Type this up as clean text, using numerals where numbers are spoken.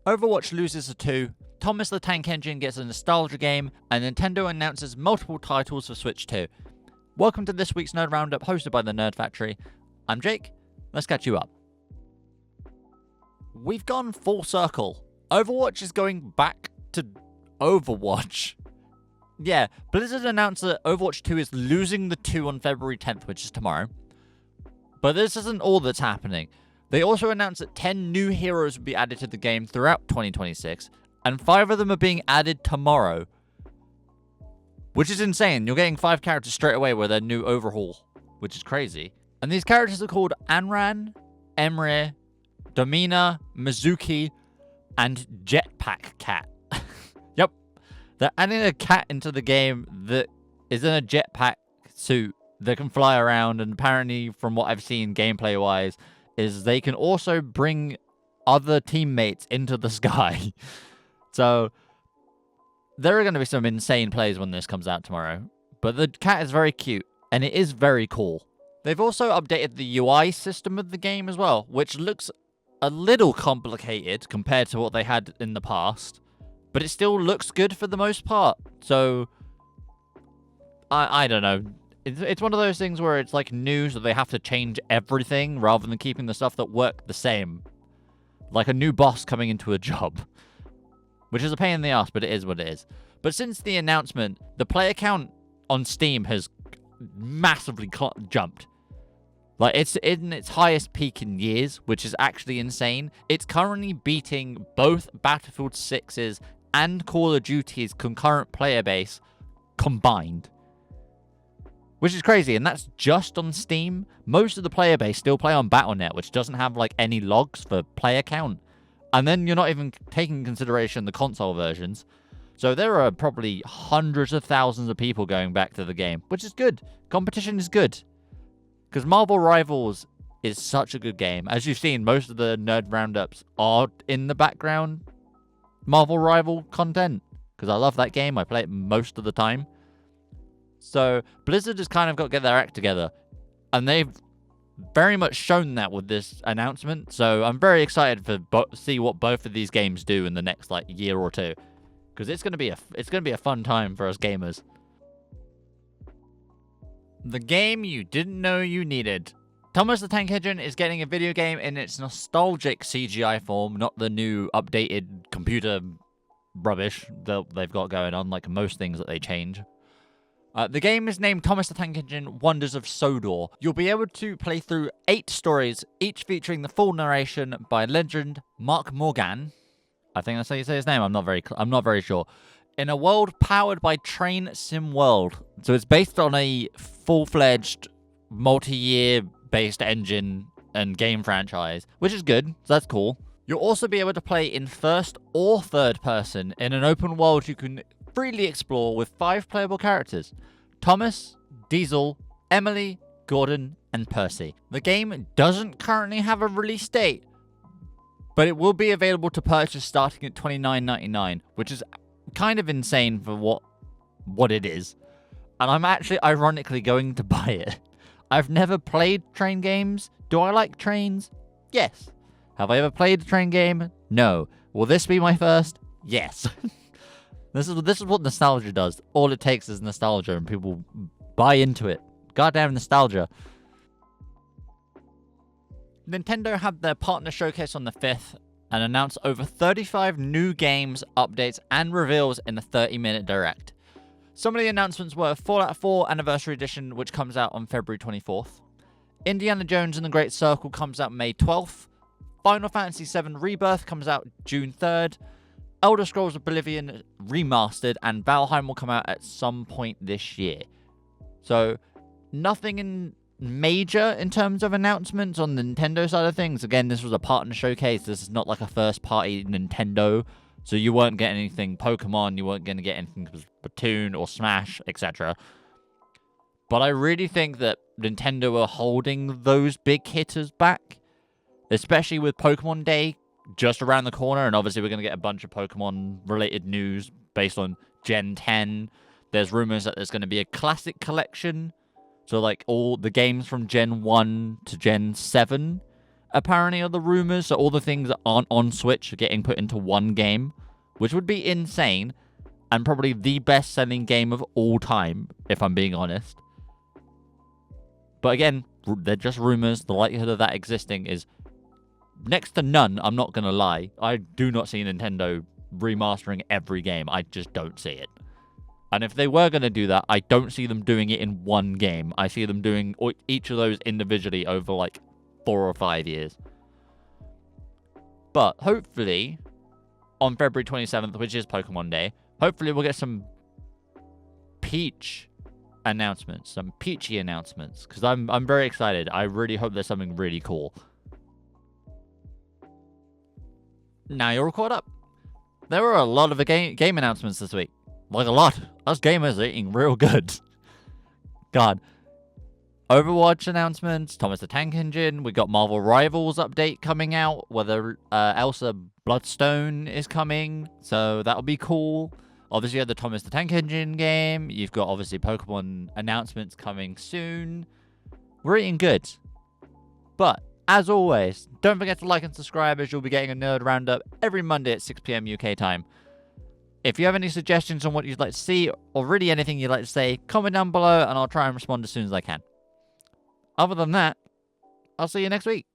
Overwatch loses to 2, Thomas the Tank Engine gets a nostalgia game, and Nintendo announces multiple titles for Switch 2. Welcome to this week's Nerd Roundup, hosted by the Nerd Factory. I'm Jake. Let's catch you up. We've gone full circle. Overwatch is going back to Overwatch. Yeah, Blizzard announced that Overwatch 2 is losing the 2 on February 10th, which is tomorrow. But this isn't all that's happening. They also announced that 10 new heroes will be added to the game throughout 2026, and 5 of them are being added tomorrow. Which is insane. You're getting 5 characters straight away with their new overhaul, which is crazy. And these characters are called Anran, Emre, Domina, Mizuki, and Jetpack Cat. Yep. They're adding a cat into the game that is in a jetpack suit that can fly around, and apparently, from what I've seen gameplay-wise, is they can also bring other teammates into the sky. So, there are going to be some insane plays when this comes out tomorrow. But the cat is very cute, and it is very cool. They've also updated the UI system of the game as well, which looks a little complicated compared to what they had in the past. But it still looks good for the most part. So, I don't know. It's one of those things where it's like new, so they have to change everything rather than keeping the stuff that work the same. Like a new boss coming into a job. Which is a pain in the ass, but it is what it is. But since the announcement, the player count on Steam has massively jumped. Like, it's in its highest peak in years, which is actually insane. It's currently beating both Battlefield 6's and Call of Duty's concurrent player base combined. Which is crazy, and that's just on Steam. Most of the player base still play on Battle.net, which doesn't have, like, any logs for player count. And then you're not even taking into consideration the console versions. So there are probably hundreds of thousands of people going back to the game, which is good. Competition is good. Because Marvel Rivals is such a good game. As you've seen, most of the Nerd Roundups are in the background Marvel Rival content. Because I love that game. I play it most of the time. So Blizzard has kind of got to get their act together. And they've very much shown that with this announcement. So I'm very excited to see what both of these games do in the next year or two. Because it's going to be a fun time for us gamers. The game you didn't know you needed. Thomas the Tank Engine is getting a video game in its nostalgic CGI form, not the new updated computer rubbish that they've got going on, like most things that they change. The game is named Thomas the Tank Engine Wonders of Sodor. You'll be able to play through 8 stories, each featuring the full narration by legend Mark Morgan. I think that's how you say his name. I'm not very sure. In a world powered by Train Sim World. So it's based on a full-fledged, multi-year based engine and game franchise, which is good. So that's cool. You'll also be able to play in first or third person in an open world you can freely explore with 5 playable characters: Thomas, Diesel, Emily, Gordon, and Percy. The game doesn't currently have a release date, but it will be available to purchase starting at $29.99, which is kind of insane for what it is. And I'm actually ironically going to buy it. I've never played train games. Do I like trains? Yes. Have I ever played a train game? No. Will this be my first? Yes. This is what nostalgia does. All it takes is nostalgia, and people buy into it. Goddamn nostalgia. Nintendo had their partner showcase on the 5th and announced over 35 new games, updates, and reveals in a 30-minute direct. Some of the announcements were Fallout 4 Anniversary Edition, which comes out on February 24th. Indiana Jones and the Great Circle comes out May 12th. Final Fantasy VII Rebirth comes out June 3rd. Elder Scrolls Oblivion Remastered and Valheim will come out at some point this year. So, nothing major in terms of announcements on the Nintendo side of things. Again, this was a partner showcase. This is not like a first-party Nintendo. So you weren't getting anything Pokemon, you weren't going to get anything Splatoon or Smash, etc. But I really think that Nintendo are holding those big hitters back. Especially with Pokemon Day just around the corner, and obviously we're going to get a bunch of Pokemon-related news based on Gen 10. There's rumors that there's going to be a Classic Collection, so like all the games from Gen 1 to Gen 7, apparently, are the rumors. So all the things that aren't on Switch are getting put into one game, which would be insane, and probably the best-selling game of all time, if I'm being honest. But again, they're just rumors. The likelihood of that existing is next to none, I'm not going to lie. I do not see Nintendo remastering every game. I just don't see it. And if they were going to do that, I don't see them doing it in one game. I see them doing each of those individually over like 4 or 5 years. But hopefully, on February 27th, which is Pokemon Day, hopefully we'll get some Peach announcements, some Peachy announcements, because I'm very excited. I really hope there's something really cool. Now you're all caught up. There were a lot of game announcements this week. Like a lot. Us gamers are eating real good. God. Overwatch announcements, Thomas the Tank Engine. We got Marvel Rivals update coming out. Whether Elsa Bloodstone is coming. So that'll be cool. Obviously, you have the Thomas the Tank Engine game. You've got, obviously, Pokemon announcements coming soon. We're eating good. But, as always, don't forget to like and subscribe, as you'll be getting a Nerd Roundup every Monday at 6 p.m. UK time. If you have any suggestions on what you'd like to see, or really anything you'd like to say, comment down below, and I'll try and respond as soon as I can. Other than that, I'll see you next week.